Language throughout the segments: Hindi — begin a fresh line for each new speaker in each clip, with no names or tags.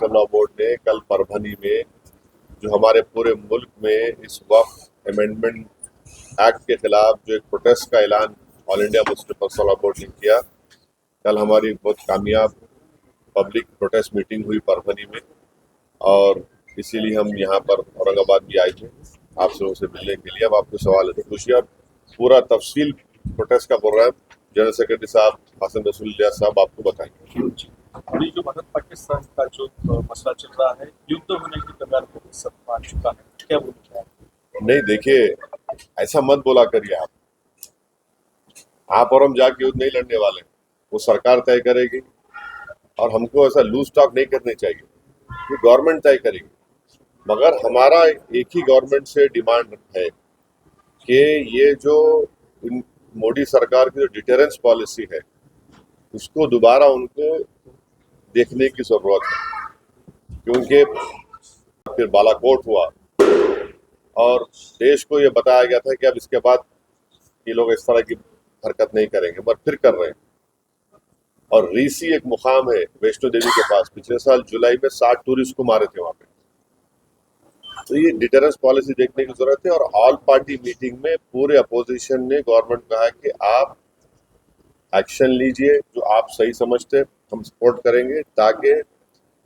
मल्टीपर्पज लॉ बोर्ड ने कल परभनी में जो हमारे पूरे मुल्क में इस वक्त अमेंडमेंट एक्ट के खिलाफ जो एक प्रोटेस्ट का ऐलान all India Muslim personal law board ने किया। कल हमारी बहुत कामयाब पब्लिक प्रोटेस्ट मीटिंग हुई परभनी में और इसीलिए हम यहाँ पर औरंगाबाद भी आए थे आप लोगों से मिलने के लिए। अब आपको सवाल है तो पूछिए, आप पूरा तफसील प्रोटेस्ट का प्रोग्राम जनरल सेक्रेटरी साहब हसन रसूलिल्लाह साहब आपको बताएंगे।
अभी जो भारत पाकिस्तान का जो मसला चल रहा है, युद्ध होने की कगार पर सब मान चुका है, क्या बोलते हैं?
नहीं देखिए, ऐसा मत बोला करिए आप और हम जाके युद्ध नहीं लड़ने वाले, वो सरकार तय करेगी और हमको ऐसा लूज टॉक नहीं करनी चाहिए, ये गवर्नमेंट तय करेगी। मगर हमारा एक ही गवर्नमेंट से डिमांड है कि ये जो मोदी सरकार की जो डिटेरेंस पॉलिसी है उसको दोबारा उनको देखने की जरूरत है, क्योंकि फिर बालाकोट हुआ और देश को ये बताया गया था कि अब इसके बाद ये लोग इस तरह की हरकत नहीं करेंगे, पर फिर कर रहे हैं। और रीसी एक मुकाम है वैष्णो देवी के पास, पिछले साल जुलाई में 60 टूरिस्ट को मारे थे वहां पे। तो ये डिटेरेंस पॉलिसी देखने की जरूरत है। और ऑल पार्टी मीटिंग में पूरे अपोजिशन ने गवर्नमेंट कहा कि आप एक्शन लीजिए, जो आप सही समझते हम सपोर्ट करेंगे ताकि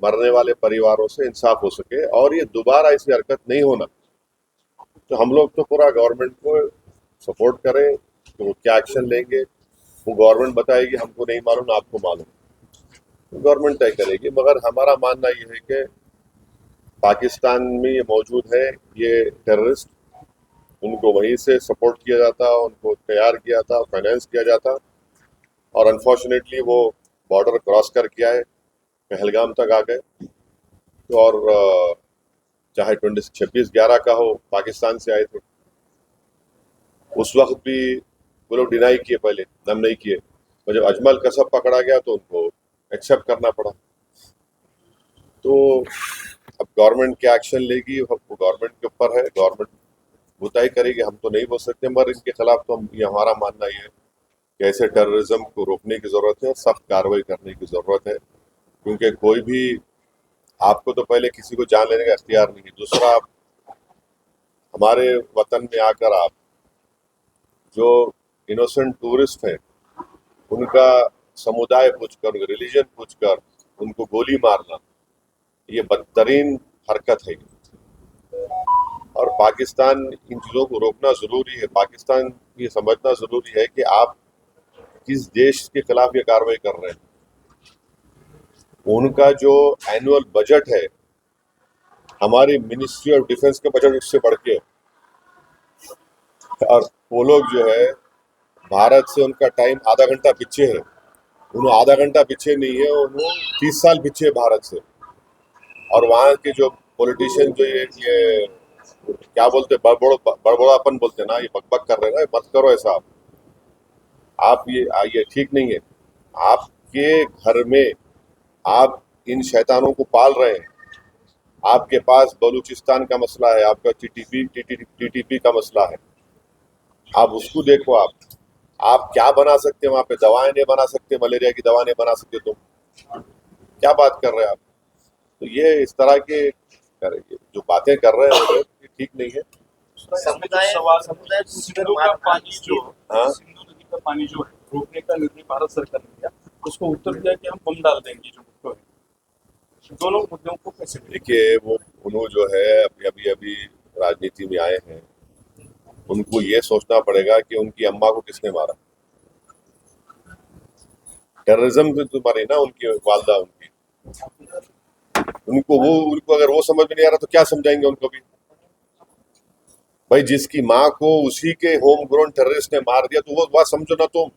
मरने वाले परिवारों से इंसाफ हो सके और ये दोबारा ऐसी हरकत नहीं होना। तो हम लोग तो पूरा गवर्नमेंट को सपोर्ट करें, तो वो क्या एक्शन लेंगे वो गवर्नमेंट बताएगी, हमको नहीं मालूम आपको मालूम, तो गवर्नमेंट तय करेगी। मगर हमारा मानना ये है कि पाकिस्तान में ये मौजूद है, ये टेररिस्ट, उनको वहीं से सपोर्ट किया जाता, उनको तैयार किया था, फाइनेंस किया जाता और अनफॉर्चुनेटली वो बॉर्डर क्रॉस करके आए, पहलगाम तक आ गए। तो और चाहे 26/11 का हो, पाकिस्तान से आए थे, उस वक्त भी वो लोग डिनाई किए, पहले हम नहीं किए, और जब अजमल कसब पकड़ा गया तो उनको एक्सेप्ट करना पड़ा। तो अब गवर्नमेंट क्या एक्शन लेगी वो गवर्नमेंट के ऊपर है, गवर्नमेंट वो तय करेगी, हम तो नहीं बोल सकते। मगर इनके खिलाफ तो हम ये हमारा मानना ये है कि ऐसे टेररिज्म को रोकने की जरूरत है, सख्त कार्रवाई करने की जरूरत है, क्योंकि कोई भी आपको तो पहले किसी को जान लेने का इख्तियार नहीं है, दूसरा आप हमारे वतन में आकर आप जो इनोसेंट टूरिस्ट हैं उनका समुदाय पूछकर, उनका रिलीजन पूछकर उनको गोली मारना, ये बदतरीन हरकत है। और पाकिस्तान इन चीज़ों को रोकना ज़रूरी है। पाकिस्तान ये समझना ज़रूरी है कि आप किस देश के खिलाफ ये कार्रवाई कर रहे हैं। उनका जो एनुअल बजट है, हमारी मिनिस्ट्री ऑफ डिफेंस के बजट उससे बढ़ के, और वो लोग जो है भारत से उनका टाइम आधा घंटा पीछे है, उन्हें आधा घंटा पीछे नहीं है, उन्होंने 30 साल पीछे है भारत से। और वहाँ के जो पॉलिटिशियन जो ये क्या बोलते बड़बड़ापन बोलते हैं ना, ये बकबक कर रहे हैं ना, मत करो ऐसा। आप ये ठीक नहीं है। आपके घर में आप इन शैतानों को पाल रहे हैं। आपके पास बलूचिस्तान का मसला है, आपका टीटीपी का मसला है, आप उसको देखो। आप क्या बना सकते हैं वहां पे? दवाएं नहीं बना सकते, मलेरिया की दवा नहीं बना सकते, तुम क्या बात कर रहे हैं आप? तो ये इस तरह के जो बातें कर रहे हैं ये ठीक नहीं है।
सिंधु का पानी जो
हाँ,
सिंधु नदी का पानी जो है रोकने का निर्णय भारत सरकार ने लिया, उसको उत्तर दिया कि हम बम डाल देंगे जो मुद्दों है। दोनों मुद्दों को कैसे
देखिए वो उन्होंने जो है अभी राजनीति में आए हैं, उनको ये सोचना पड़ेगा कि उनकी अम्मा को किसने मारा। टेररिज्म से तो मारी ना उनकी वालदा, उनको अगर वो समझ में नहीं आ रहा तो क्या समझाएंगे उनको भी? भाई जिसकी माँ को उसी के होम ग्रोन टेररिस्ट ने मार दिया तो वो बात समझो ना तुम।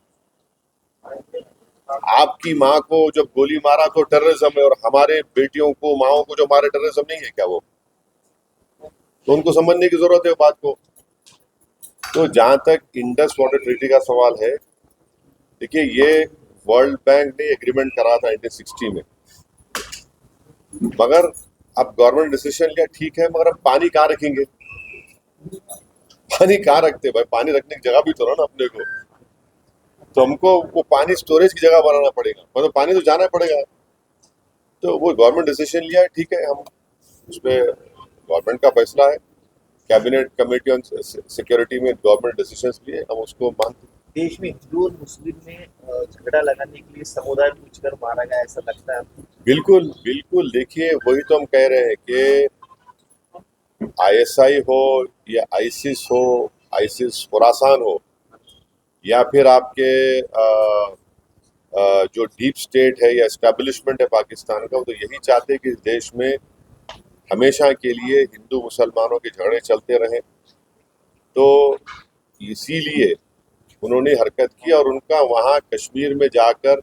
आपकी माँ को जब गोली मारा तो टेररिज्म है, और हमारे बेटियों को, माओ को जो मारे, टेररिज्म नहीं है क्या वो? तो उनको समझने की जरूरत है बात को। तो जहां तक इंडस वाटर ट्रीटी का सवाल है, देखिए ये वर्ल्ड बैंक ने एग्रीमेंट करा था 1960 में, मगर अब गवर्नमेंट डिसीजन लिया, ठीक है, मगर अब पानी कहाँ रखेंगे? पानी कहाँ रखते भाई? पानी रखने की जगह भी तो ना अपने को। तो हमको वो पानी स्टोरेज की जगह बनाना पड़ेगा, मतलब पानी तो जाना पड़ेगा। तो वो गवर्नमेंट डिसीजन लिया है, ठीक है, हम उस पर गवर्नमेंट का फैसला है, कैबिनेट कमेटी ऑन सिक्योरिटी में गवर्नमेंट डिसीजन लिए, हम उसको मानते हैं।
देश में हिंदू और मुस्लिम में झगड़ा लगाने के लिए समुदाय पूछकर मारा गया, ऐसा लगता है आपको?
बिल्कुल बिल्कुल, देखिए वही तो हम कह रहे हैं कि आईएसआई हो या आईसिस खुरासान हो, या फिर आपके जो डीप स्टेट है या एस्टेब्लिशमेंट है पाकिस्तान का, वो तो यही चाहते हैं कि इस देश में हमेशा के लिए हिंदू मुसलमानों के झगड़े चलते रहें। तो इसीलिए उन्होंने हरकत की, और उनका वहाँ कश्मीर में जाकर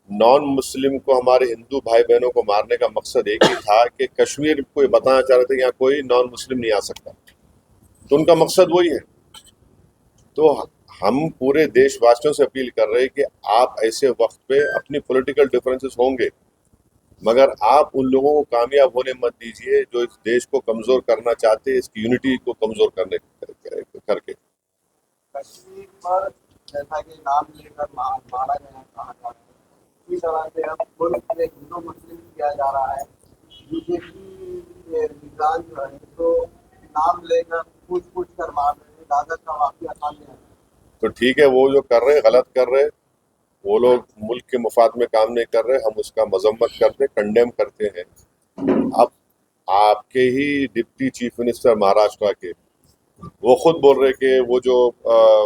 नॉन मुस्लिम को, हमारे हिंदू भाई बहनों को मारने का मकसद एक ही था कि कश्मीर को ये बताना चाह रहे थे कि यहाँ कोई नॉन मुस्लिम नहीं आ सकता। तो उनका मकसद वही है। तो हम पूरे देशवासियों से अपील कर रहे हैं कि आप ऐसे वक्त पे, अपनी पॉलिटिकल डिफरेंसेस होंगे, मगर आप उन लोगों को कामयाब होने मत दीजिए जो इस देश को कमजोर करना चाहते हैं, इसकी यूनिटी को कमजोर करने करके।
कश्मीर पर जैसा कि नाम लेकर मारा गया, कहा जा रहा है, इसी तरह से अब मुल्क में हिंदू मुस्लिम किया जा रहा है। बीजेपी के निगरान जो है तो नाम लेकर पूछ कर मार रहे हैं, दादर का वाकया सामने है।
तो ठीक है, वो जो कर रहे हैं गलत कर रहे हैं, वो लोग मुल्क के मुफाद में काम नहीं कर रहे, हम उसका मजम्मत करते, कंडेम करते हैं। अब आपके ही डिप्टी चीफ मिनिस्टर महाराष्ट्र के, वो खुद बोल रहे कि वो जो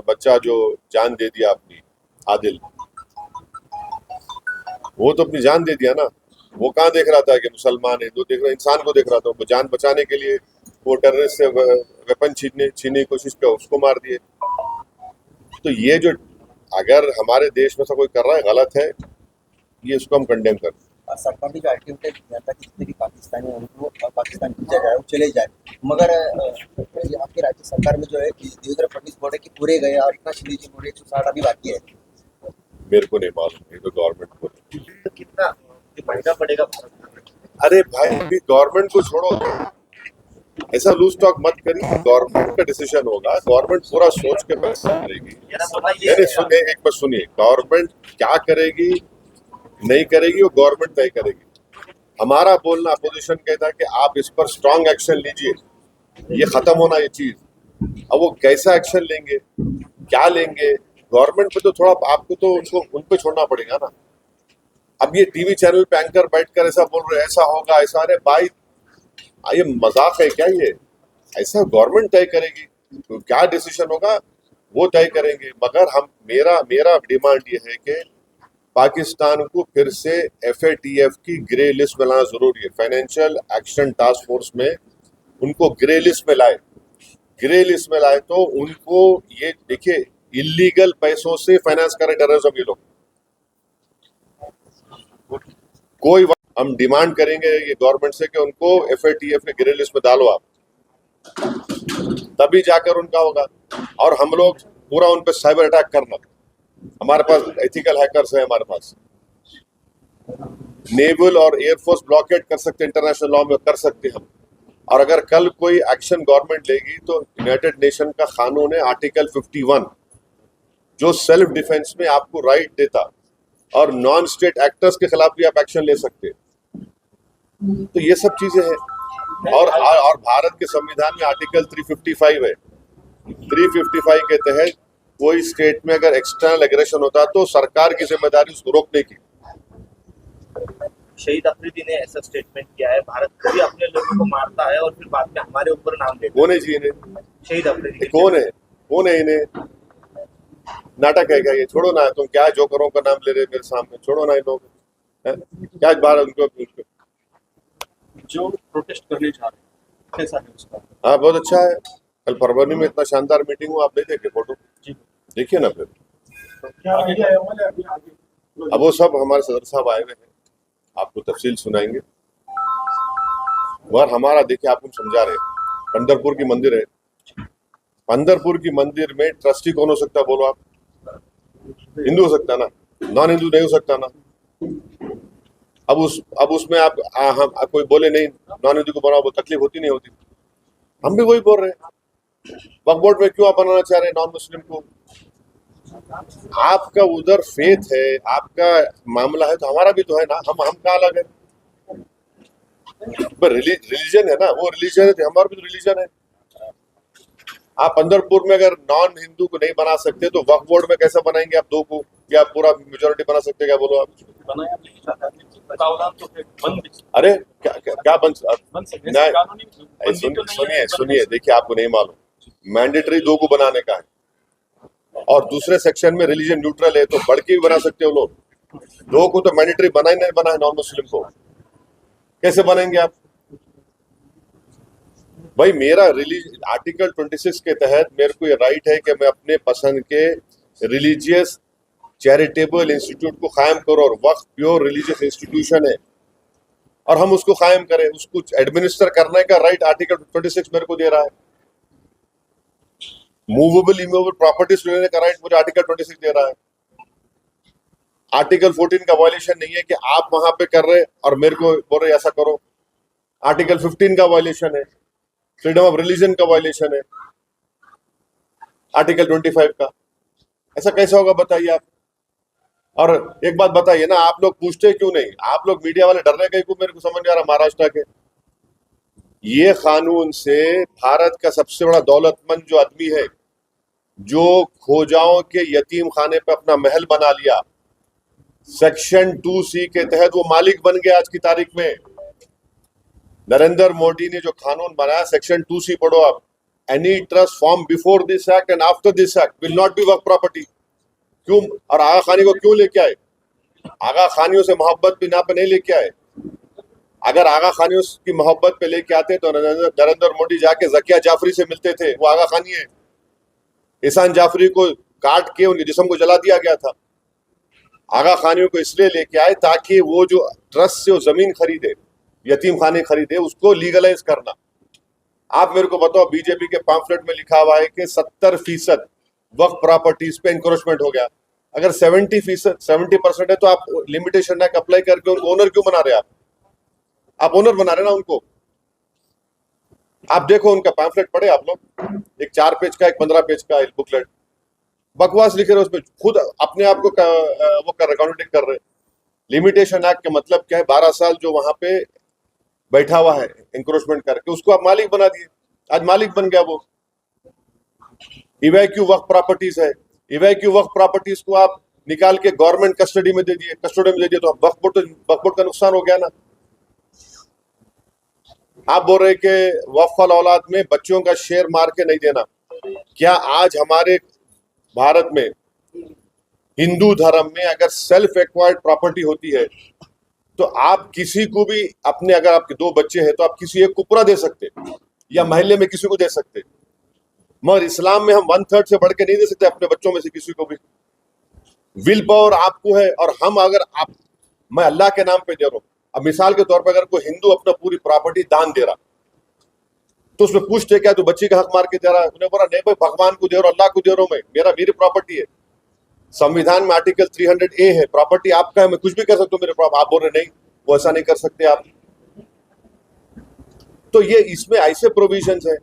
बच्चा जो जान दे दिया अपनी, आदिल, वो तो अपनी जान दे दिया ना। वो कहाँ देख रहा था कि मुसलमान हिंदू देख रहा, इंसान को देख रहा था। वो जान बचाने के लिए वो टेररिस्ट से वेपन छीनने की कोशिश किया, उसको मार दिए। तो ये जो, अगर हमारे देश में से कोई कर रहा है गलत है, ये उसको हम कंडेम करते हैं।
सरकार ने जो एक्टिविटी किया था कि जितने भी पाकिस्तानी हैं उनको पाकिस्तान भेजा जाए, वो चले जाए, मगर यहाँ की राज्य सरकार में जो है देवेंद्र फडणवीस बोल रहे कि पूरे गए और इतना शिंदे जी बोल रहे 160 अभी बाकी है।
मेरे को नहीं मालूम, ये तो गवर्नमेंट को।
तो कितना महंगा पड़ेगा भारत को?
अरे भाई, अभी गवर्नमेंट को छोड़ो, ऐसा लूज टॉक मत करिए। गवर्नमेंट का डिसीजन होगा, गवर्नमेंट पूरा सोच के फैसला करेगी। नहीं, सुनिए, एक बार सुनिए, गवर्नमेंट क्या करेगी नहीं करेगी वो गवर्नमेंट तय करेगी। हमारा बोलना, अपोजिशन कहता है कि आप इस पर स्ट्रांग एक्शन लीजिए, ये खत्म होना ये चीज। अब वो कैसा एक्शन लेंगे, क्या लेंगे, गवर्नमेंट पे तो थोड़ा आपको तो उनको उन पे छोड़ना पड़ेगा ना। अब ये टीवी चैनल पे एंकर बैठकर ऐसा बोल रहे, ऐसा होगा ऐसा, अरे भाई ये मजाक है क्या? ये ऐसा गवर्नमेंट तय करेगी, तो क्या डिसीजन होगा वो तय करेंगे। मगर हम, मेरा डिमांड ये है कि पाकिस्तान को फिर से FATF की ग्रे लिस्ट में लाना जरूरी है। फाइनेंशियल एक्शन टास्क फोर्स में उनको ग्रे लिस्ट में लाए। ग्रे लिस्ट में लाए तो उनको, ये देखिए, इलीगल पैसों से फाइनेंस करे टेररिज्म ये लोग। हम डिमांड करेंगे ये गवर्नमेंट से कि उनको FATF के ग्रे लिस्ट में डालो आप, तभी जाकर उनका होगा। और हम लोग पूरा उन पर साइबर अटैक करना, हमारे पास एथिकल हैकर्स है, हमारे पास नेवल और एयरफोर्स ब्लॉकेट कर सकते हैं, इंटरनेशनल लॉ में कर सकते हैं हम। और अगर कल कोई एक्शन गवर्नमेंट लेगी तो यूनाइटेड नेशन का कानून है आर्टिकल 51, जो सेल्फ डिफेंस में आपको राइट देता, और नॉन स्टेट एक्टर्स के खिलाफ भी आप एक्शन ले सकते हैं। तो ये सब चीजें हैं। और भारत के संविधान में आर्टिकल 355 है। 355 के तहत कोई स्टेट में अगर एक्सटर्नल एग्रेशन होता तो सरकार की जिम्मेदारी उसको रोकने की।
शहीद अफरीदी ने ऐसा स्टेटमेंट किया है, भारत कभी अपने लोगों को मारता है और फिर बाद में हमारे ऊपर नाम लेता है।
कौन है जी इन्हें?
शहीद अफरीदी
कौन है इन्हें? नाटक है क्या ये? छोड़ो ना, तुम क्या जोकरों का नाम ले रहे मेरे सामने, छोड़ो ना इन लोग, क्या बार उनको।
जो प्रोटेस्ट करने जा रहे हैं, कैसा है उसका?
हाँ, बहुत अच्छा है। कल परभनी में इतना शानदार मीटिंग हुआ, आप नहीं देखे फोटो? देखिए ना फिर। अब वो सब हमारे सदर साहब आए हुए हैं, आपको तफसील सुनाएंगे। और हमारा, देखिए आपको समझा रहे, पंढरपुर की मंदिर है, पंढरपुर की मंदिर में ट्रस्टी कौन हो सकता है बोलो आप? हिंदू हो सकता ना, नॉन हिंदू नहीं हो सकता ना। अब उसमें आप कोई बोले नहीं नॉन हिंदू को बनाओ, वो तकलीफ होती नहीं होती? हम भी वही बोल रहे हैं। वक्फ बोर्ड में क्यों आप बनाना चाह रहे हैं नॉन मुस्लिम को? आपका उधर फेथ है, आपका मामला है, तो हमारा भी तो है ना। हम कहाँ अलग है? रिलीजन है ना, वो रिलीजन है तो हमारा भी रिलीजन है। आप पंढरपुर में अगर नॉन हिंदू को नहीं बना सकते तो वक्फ बोर्ड में कैसे बनाएंगे आप दो को, या पूरा मेजोरिटी बना सकते हैं? क्या बोलो आप?
बनाया नहीं चाहता प्रावधान तो फिर बन भी
अरे क्या क्या, क्या बन
सकते
नहीं,
कानूनी बंदी तो नहीं
सुनिए
है,
सुनिए, देखिए आपको नहीं मालूम, मैंडेटरी दो को बनाने का है और दूसरे सेक्शन में रिलीजन न्यूट्रल है, तो बढ़ के भी बना सकते हो लोग। दो को तो मैंडेटरी बना ही नहीं, बना है नॉन मुस्लिम को, कैसे बनेंगे आप? भाई मेरा आर्टिकल 26 के तहत मेरे को ये राइट है कि मैं अपने पसंद के रिलीजियस चैरिटेबल इंस्टीट्यूट को कायम करो, और वक्फ प्योर रिलीजियस इंस्टीट्यूशन है और हम उसको कायम करें, उसको एडमिनिस्टर करने का राइट आर्टिकल 26 मेरे को दे रहा है। मूवेबल इमूवेबल प्रॉपर्टीज लेने का राइट मुझे आर्टिकल 26 दे रहा है। आर्टिकल 14 का वायलेशन नहीं है कि आप वहां पे कर रहे और मेरे को बोल रहे ऐसा करो। आर्टिकल 15 का वायलेशन है, फ्रीडम ऑफ रिलीजन का वायलेशन है, आर्टिकल 25 का। ऐसा कैसा होगा बताइए आप? और एक बात बताइए ना, आप लोग पूछते क्यों नहीं? आप लोग मीडिया वाले डर रहे कहीं को, मेरे को समझ नहीं आ रहा। महाराष्ट्र के ये कानून से भारत का सबसे बड़ा दौलतमंद जो आदमी है, जो खोजाओं के यतीम खाने पे अपना महल बना लिया, सेक्शन 2C के तहत वो मालिक बन गया आज की तारीख में। नरेंद्र मोदी ने जो कानून बनाया, सेक्शन 2C पढ़ो आप, any trust form before this act and after this act will not be work property. क्यों? और आगा खानी को क्यों लेके आए? आगा खानियों से मोहब्बत भी ना पे नहीं लेके आए। अगर आगा खानियों की मोहब्बत पे लेके आते तो नरेंद्र मोदी जाके जकिया जाफरी से मिलते थे, वो आगा खानी है। एहसान जाफरी को काट के उनके जिस्म को जला दिया गया था। आगा खानियों को इसलिए लेके आए ताकि वो जो ट्रस्ट से वो जमीन खरीदे, यतीम खाने खरीदे, उसको लीगलाइज करना। आप मेरे को बताओ, बीजेपी के पैम्फलेट में लिखा हुआ है कि 70% वक्फ प्रॉपर्टीज पे इंक्रोचमेंट हो गया। अगर 70% है तो आप लिमिटेशन एक्ट अप्लाई करके उनको ओनर क्यों बना रहे? आप ओनर बना रहे ना उनको। आप देखो उनका पैम्फलेट पढ़े आप लोग, एक 4 पेज का, एक 15 पेज का बुकलेट, बकवास लिखे रहे उसमें, खुद अपने आप को वो कॉन्ट्रडिक्ट कर रहे। लिमिटेशन एक्ट का मतलब क्या है? 12 साल जो वहां पे बैठा हुआ है इंक्रोचमेंट करके, उसको आप मालिक बना दिए, आज मालिक बन गया वो। इवैक्यू वक्फ प्रॉपर्टीज है, इवैक्यू वक्फ प्रॉपर्टीज को आप निकाल के गवर्नमेंट कस्टडी में दे दिए, तो वक्फ बोर्ड का नुकसान हो गया ना। आप बोल रहे कि वक्फ औलाद में बच्चों का शेयर मार के नहीं देना। क्या आज हमारे भारत में हिंदू धर्म में अगर सेल्फ एक्वायर्ड प्रॉपर्टी होती है तो आप किसी को भी अपने, अगर आपके 2 बच्चे हैं तो आप किसी एक को पूरा दे सकते या महल्ले में किसी को दे सकते, मगर इस्लाम में हम 1/3 से बढ़ के नहीं दे सकते अपने बच्चों में से किसी को भी। विल पावर आपको है, और हम अगर मैं अल्लाह के नाम पे दे रहा हूं। अब मिसाल के तौर पर अगर कोई हिंदू अपना पूरी प्रॉपर्टी दान दे रहा तो उसमें पूछते क्या तू बच्ची का हक मार के दे रहा है? उन्हें बोला नहीं भाई, भगवान को दे रहा हूं, अल्लाह को दे रहा हूं, मैं मेरी प्रॉपर्टी है। संविधान में आर्टिकल 300A है, प्रॉपर्टी आपका है, मैं कुछ भी कर सकता हूँ मेरे प्रॉपर्टी। आप बोल रहे नहीं, वो ऐसा नहीं कर सकते आप। तो ये इसमें ऐसे प्रोविजंस है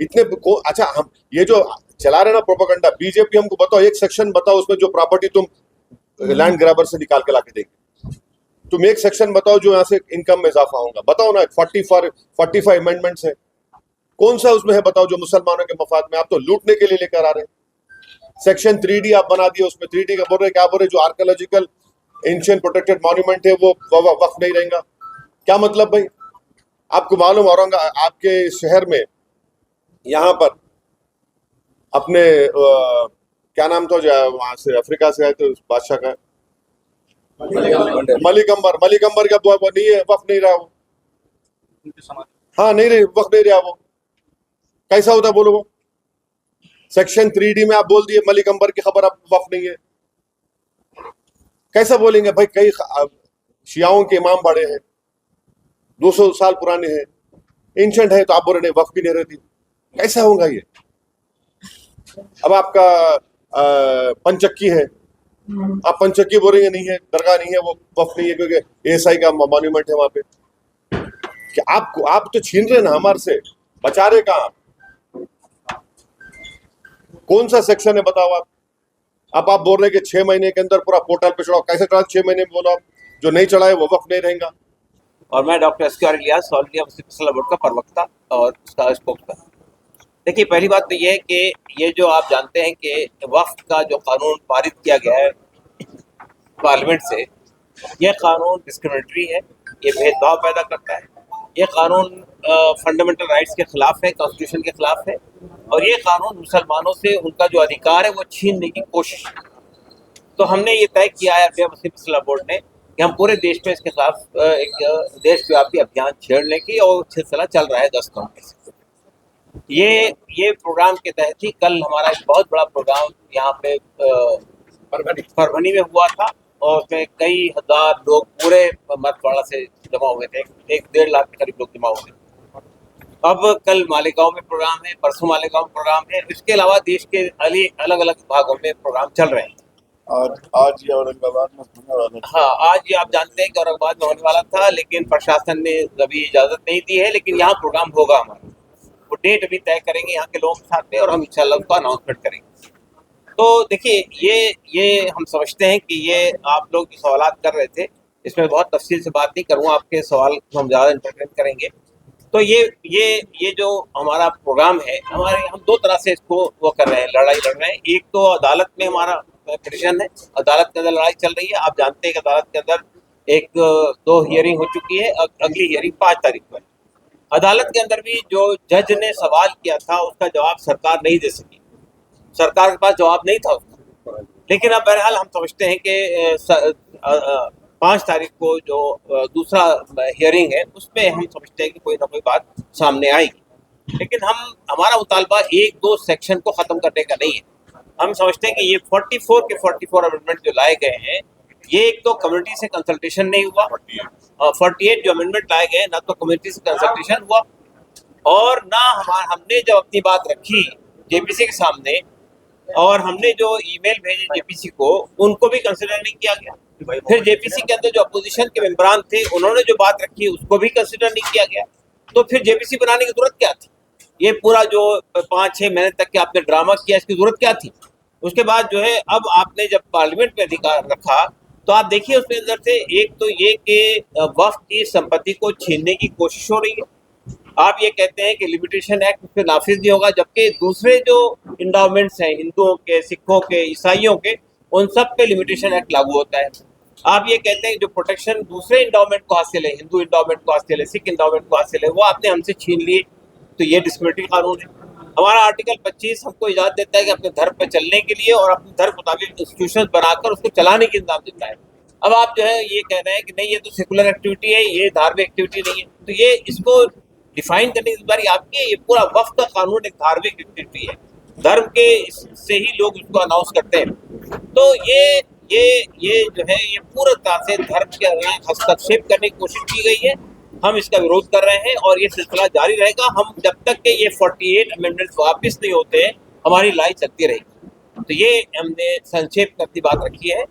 इतने अच्छा, हम ये जो चला रहे ना प्रोपेगेंडा बीजेपी, हमको बताओ एक सेक्शन बताओ उसमें जो प्रॉपर्टी तुम लैंड ग्रैबर से निकाल के लाके देंगे। तुम एक सेक्शन बताओ जो यहाँ से इनकम में इजाफा होगा, बताओ ना। 45 अमेंडमेंट्स है, कौन सा उसमें है बताओ जो मुसलमानों के मफाद में? आप तो लूटने के लिए लेकर आ रहे हैं। सेक्शन 3D आप बना दिए, उसमें 3D का बोल रहे, क्या बोल रहे, जो आर्कियोलॉजिकल एंशिएंट प्रोटेक्टेड मॉन्यूमेंट है वो वक्फ नहीं रहेगा। क्या मतलब भाई? आपको मालूम औरंगाबाद आपके शहर में, यहाँ पर अपने क्या नाम था जो वहां से अफ्रीका से आए थे उस बादशाह का, मलिक अंबर का वो नहीं है, वक्फ नहीं रहा वो।
उनके समाज
हाँ नहीं रहे, वक्फ नहीं रहा वो। कैसा होता बोलो वो? सेक्शन 3D में आप बोल दिए मलिक अंबर की खबर अब वक्फ नहीं है, कैसा बोलेंगे भाई? कई शियाओं के इमाम बड़े हैं, 200 साल पुराने हैं, एंशंट है, तो आप बोल रहे वक्फ भी नहीं रहती, कैसा होगा ये? अब आपका पंचक्की है, आप पंचक्की बोल रहे नहीं है, दरगाह नहीं है, वो वक्फ नहीं है क्योंकि एएसआई का मॉन्यूमेंट है वहां पे। कि आप तो छीन रहे ना हमारे से, बचा रहे कहाँ? कौन सा सेक्शन है बताओ आप? अब आप बोल रहे कि 6 महीने के अंदर पूरा पोर्टल पे चढ़ाओ, कैसे चढ़ा? 6 महीने में बोलो आप, जो नहीं चढ़ाए वो वक्फ नहीं रहेगा।
और मैं doctor S K. Ilyas, all India Muslim personal law board का प्रवक्ता और उसका स्पोक्सपर्सन। देखिए, पहली बात तो ये है कि ये जो आप जानते हैं कि वक्फ का जो कानून पारित किया गया है पार्लियामेंट से, यह कानून डिस्क्रिमिनेटरी है, ये भेदभाव पैदा करता है, ये कानून फंडामेंटल राइट्स के खिलाफ है, कॉन्स्टिट्यूशन के खिलाफ है, और ये कानून मुसलमानों से उनका जो अधिकार है वो छीनने की कोशिश है। तो हमने ये तय किया है India Muslim personal law board ने कि हम पूरे देश में इसके खिलाफ एक देशव्यापी अभियान छेड़ने की, और सिलसिला चल रहा है 10 नवंबर से। ये प्रोग्राम के तहत ही कल हमारा एक बहुत बड़ा प्रोग्राम यहाँ पे परभनी में हुआ था, और उसमें कई हजार लोग पूरे मथुरा से जमा हुए थे, 1-1.5 लाख के करीब लोग जमा हुए थे। अब कल मालेगांव में प्रोग्राम है, परसों मालेगांव में प्रोग्राम है, इसके अलावा देश के अलग अलग भागों में प्रोग्राम चल रहे हैं।
आज ये औरंगाबाद में होने वाला था।
हाँ, आज ये आप जानते हैं कि औरंगाबाद में होने वाला था, लेकिन प्रशासन ने अभी इजाजत नहीं दी है, लेकिन यहाँ प्रोग्राम होगा हमारा। वो डेट अभी तय करेंगे यहाँ के लोगों के साथ में, और हम इंशाल्लाह उसका अनाउंसमेंट करेंगे। तो देखिए, ये हम समझते हैं कि ये आप लोग जो सवाल कर रहे थे, इसमें बहुत तफसील से बात नहीं करूँगा, आपके सवाल को हम ज़्यादा इंटरप्रेट करेंगे। तो ये जो हमारा प्रोग्राम है, हम 2 तरह से इसको वो कर रहे हैं, लड़ाई लड़ रहे हैं। एक तो अदालत में हमारा पिटीशन है, अदालत के अंदर लड़ाई चल रही है। आप जानते हैं कि अदालत के अंदर 2 हियरिंग हो चुकी है, अगली हियरिंग 5 तारीख को है। अदालत के अंदर भी जो जज ने सवाल किया था उसका जवाब सरकार नहीं दे सकी, सरकार के पास जवाब नहीं था उसका। लेकिन अब बहरहाल हम समझते हैं कि 5 तारीख को जो दूसरा हियरिंग है उसमें हम समझते हैं कि कोई ना कोई बात सामने आएगी। लेकिन हमारा मुतालबा 1-2 सेक्शन को ख़त्म करने का नहीं है। हम समझते हैं कि ये 44 के 44 अमेंडमेंट जो लाए गए हैं, ये एक तो कम्युनिटी से कंसल्टेशन नहीं हुआ, 48 जो अमेंडमेंट लाए गए ना तो कम्युनिटी से कंसल्टेशन हुआ, और ना हमने जब अपनी बात रखी जेपीसी के सामने, और हमने जो ईमेल भेजे जेपीसी को, उनको भी कंसिडर नहीं किया गया। फिर जेपीसी के अंदर जो अपोजिशन के मेंबरान थे, उन्होंने जो बात रखी उसको भी कंसिडर नहीं किया गया। तो फिर जेपीसी बनाने की जरूरत क्या थी? ये पूरा जो 5-6 महीने तक के आपने ड्रामा किया, इसकी जरूरत क्या थी? उसके बाद जो है, अब आपने जब पार्लियामेंट में अधिकार रखा, तो आप देखिए उसके अंदर से एक तो ये कि वक्फ की संपत्ति को छीनने की कोशिश हो रही है। आप ये कहते हैं कि लिमिटेशन एक्ट उस पर नाफिज नहीं होगा, जबकि दूसरे जो इंडाउमेंट्स हैं, हिंदुओं के, सिखों के, ईसाइयों के, उन सब पे लिमिटेशन एक्ट लागू होता है। आप ये कहते हैं जो प्रोटेक्शन दूसरे इंडाउमेंट को हासिल है, हिंदू इंडाउमेंट को हासिल है, सिख इंडाउमेंट को हासिल है, वो आपने हमसे छीन लिए, तो ये डिस्क्रिमिनेटरी कानून है। हमारा आर्टिकल 25 हमको इजाजत देता है कि अपने धर्म पर चलने के लिए और अपने धर्म मुताबिक इंस्टीट्यूशन बनाकर उसको चलाने की इंतजाम देता है। अब आप जो है ये कह रहे हैं कि नहीं, ये तो सेकुलर एक्टिविटी है, ये धार्मिक एक्टिविटी नहीं है, तो ये इसको डिफाइन करने की जिम्मेदारी आपकी है। ये पूरा वक्फ का कानून एक धार्मिक एक्टिविटी है, धर्म के से ही लोग इसको अनाउंस करते हैं। तो ये जो है, ये पूरा तरह से धर्म के हस्तक्षेप करने की कोशिश की गई है। हम इसका विरोध कर रहे हैं, और ये सिलसिला जारी रहेगा। हम जब तक के ये 48 अमेंडमेंट्स वापस नहीं होते, हमारी लड़ाई चलती रहेगी। तो ये हमने संक्षेप में अपनी बात रखी है।